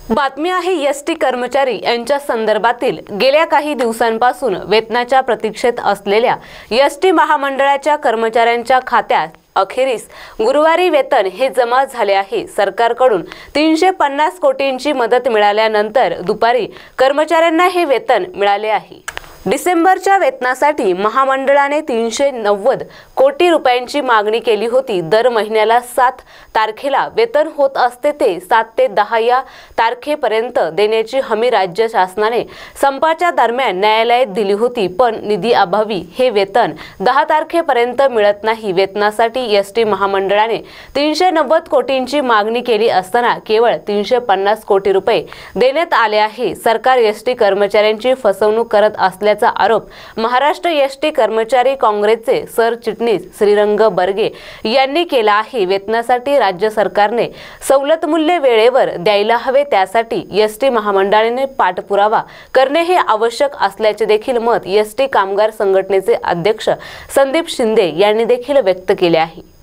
बातमी आहे एसटी कर्मचारी यांच्या संदर्भातील गेल्या काही दिवसांपासून वेतनाच्या प्रतीक्षेत असलेल्या एसटी महामंडळाच्या कर्मचाऱ्यांच्या खात्यात अखेरीस गुरुवारी वेतन हे जमा झाले आहे। सरकारकडून 350 कोटींची मदत मिळाल्यानंतर दुपारी कर्मचाऱ्यांना हे वेतन मिळाले आहे। डिसेंबरच्या वेतनासाठी महामंडळाने 390 कोटी रुपयांची मागणी केली होती। दर महिन्याला 7 तारखेला वेतन होत असते ते 7 ते 10 या तारखेपर्यंत देण्याची हमी राज्य शासनाने संपाच्या दरम्यान न्यायालयात दिली होती, पण निधी अभावी हे वेतन 10 तारखेपर्यंत मिळत नाही। वेतनासाठी एसटी महामंडळाने 390 कोटींची मागणी केली असताना केवळ 350 कोटी रुपये देण्यात आले आहे। सरकार एसटी कर्मचाऱ्यांची फसवणूक करत असल्याचा आरोप महाराष्ट्र एसटी कर्मचारी काँग्रेसचे सरचिटणीस श्रीरंग बर्गे यांनी केला आहे। वेतनासाठी राज्य सरकारने सवलत मूल्य वेळेवर द्यायला हवे, त्यासाठी एसटी महामंडळाने पाठपुरावा करणे हे आवश्यक असल्याचे देखील मत एसटी कामगार संघटनेचे अध्यक्ष संदीप शिंदे यांनी देखील व्यक्त केले आहे।